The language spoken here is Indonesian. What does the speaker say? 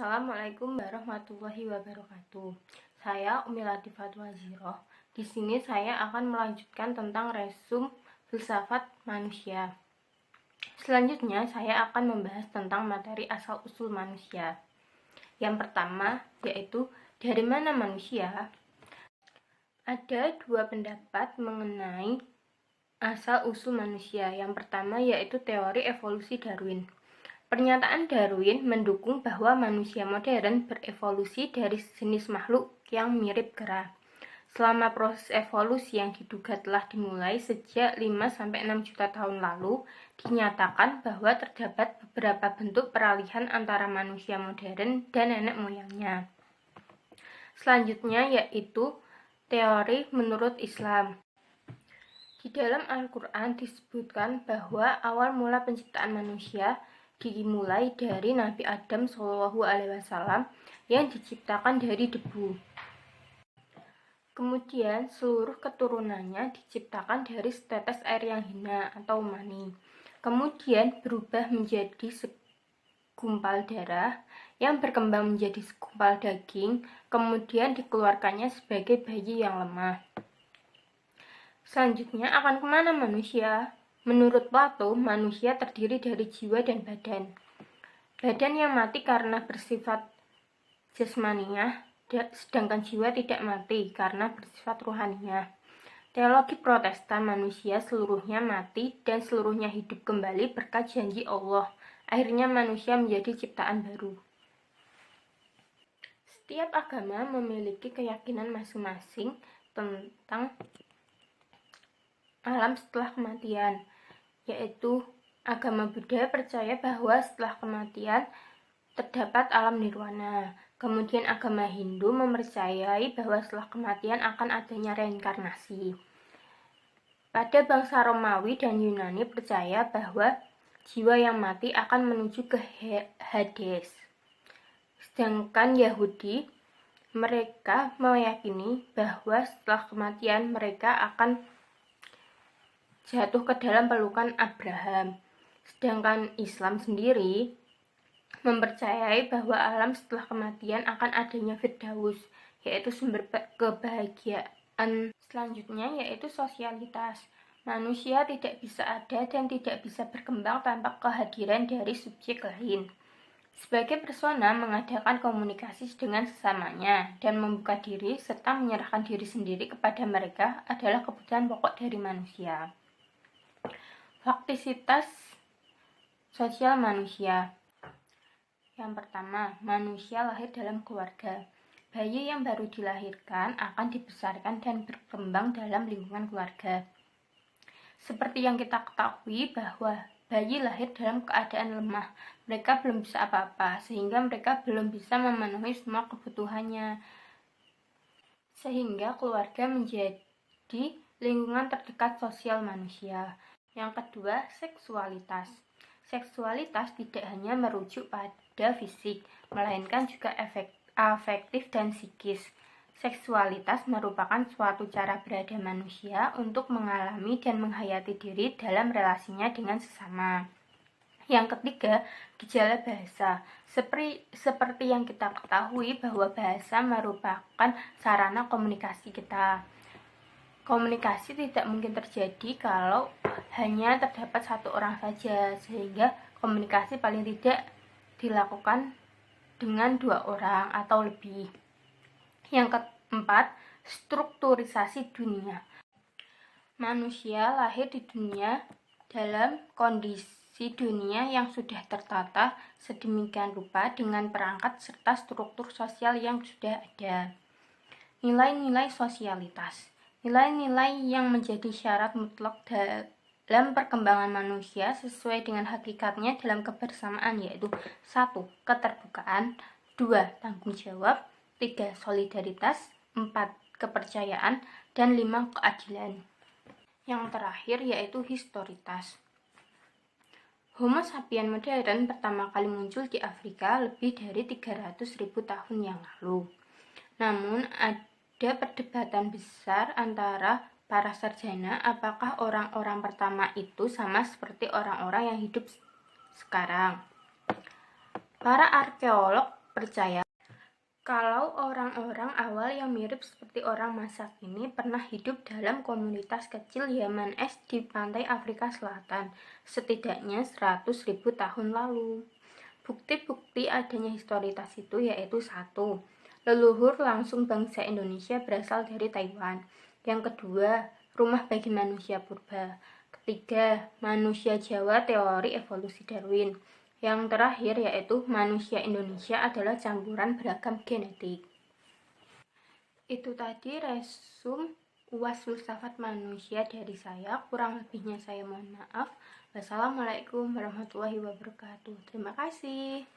Assalamualaikum warahmatullahi wabarakatuh. Saya Umi Latifah Waziroh. Di sini saya akan melanjutkan tentang resum filsafat manusia. Selanjutnya saya akan membahas tentang materi asal-usul manusia. Yang pertama yaitu dari mana manusia? Ada dua pendapat mengenai asal-usul manusia. Yang pertama yaitu teori evolusi Darwin. Pernyataan Darwin mendukung bahwa manusia modern berevolusi dari jenis makhluk yang mirip kera. Selama proses evolusi yang diduga telah dimulai sejak 5-6 juta tahun lalu, dinyatakan bahwa terdapat beberapa bentuk peralihan antara manusia modern dan nenek moyangnya. Selanjutnya yaitu teori menurut Islam. Di dalam Al-Quran disebutkan bahwa awal mula penciptaan manusia dimulai dari Nabi Adam SAW yang diciptakan dari debu. Kemudian seluruh keturunannya diciptakan dari setetes air yang hina atau mani. Kemudian berubah menjadi segumpal darah yang berkembang menjadi segumpal daging, kemudian dikeluarkannya sebagai bayi yang lemah. Selanjutnya akan kemana manusia? Menurut Plato, manusia terdiri dari jiwa dan badan. Badan yang mati karena bersifat jasmaniah, sedangkan jiwa tidak mati karena bersifat ruhaniah. Teologi Protestan, manusia seluruhnya mati dan seluruhnya hidup kembali berkat janji Allah. Akhirnya manusia menjadi ciptaan baru. Setiap agama memiliki keyakinan masing-masing tentang alam setelah kematian, yaitu agama Buddha percaya bahwa setelah kematian terdapat alam nirwana. Kemudian agama Hindu mempercayai bahwa setelah kematian akan adanya reinkarnasi. Pada bangsa Romawi dan Yunani percaya bahwa jiwa yang mati akan menuju ke Hades. Sedangkan Yahudi mereka meyakini bahwa setelah kematian mereka akan jatuh ke dalam pelukan Abraham. Sedangkan Islam sendiri mempercayai bahwa alam setelah kematian akan adanya Firdaus, yaitu sumber kebahagiaan. Selanjutnya yaitu sosialitas. Manusia tidak bisa ada dan tidak bisa berkembang tanpa kehadiran dari subjek lain. Sebagai persona mengadakan komunikasi dengan sesamanya dan membuka diri serta menyerahkan diri sendiri kepada mereka adalah kebutuhan pokok dari manusia. Faktisitas sosial manusia. Yang pertama, manusia lahir dalam keluarga. Bayi yang baru dilahirkan akan dibesarkan dan berkembang dalam lingkungan keluarga. Seperti yang kita ketahui bahwa bayi lahir dalam keadaan lemah. Mereka belum bisa apa-apa, sehingga mereka belum bisa memenuhi semua kebutuhannya. Sehingga keluarga menjadi lingkungan terdekat sosial manusia. Yang kedua, seksualitas. Seksualitas tidak hanya merujuk pada fisik, melainkan juga afektif dan psikis. Seksualitas merupakan suatu cara berada manusia untuk mengalami dan menghayati diri dalam relasinya dengan sesama. Yang ketiga, gejala bahasa. Seperti yang kita ketahui bahwa bahasa merupakan sarana komunikasi kita. Komunikasi tidak mungkin terjadi kalau hanya terdapat satu orang saja, sehingga komunikasi paling tidak dilakukan dengan 2 orang atau lebih. Yang keempat, strukturisasi dunia. Manusia lahir di dunia dalam kondisi dunia yang sudah tertata sedemikian rupa dengan perangkat serta struktur sosial yang sudah ada. Nilai-nilai sosialitas. Nilai-nilai yang menjadi syarat mutlak dalam perkembangan manusia sesuai dengan hakikatnya dalam kebersamaan yaitu 1. Keterbukaan, 2. Tanggung jawab, 3. Solidaritas, 4. Kepercayaan, dan 5. Keadilan. Yang terakhir yaitu historitas. Homo sapiens modern pertama kali muncul di Afrika lebih dari 300.000 tahun yang lalu. Namun ada perdebatan besar antara para sarjana apakah orang-orang pertama itu sama seperti orang-orang yang hidup sekarang. Para arkeolog percaya kalau orang-orang awal yang mirip seperti orang masa kini pernah hidup dalam komunitas kecil Yaman Es di pantai Afrika Selatan, setidaknya 100.000 tahun lalu. Bukti-bukti adanya historitas itu yaitu: 1. Leluhur langsung bangsa Indonesia berasal dari Taiwan. Yang kedua, rumah bagi manusia purba. Ketiga, manusia Jawa teori evolusi Darwin. Yang terakhir yaitu manusia Indonesia adalah campuran beragam genetik. Itu tadi resum UAS Filsafat Manusia dari saya. Kurang lebihnya saya mohon maaf. Wassalamualaikum warahmatullahi wabarakatuh. Terima kasih.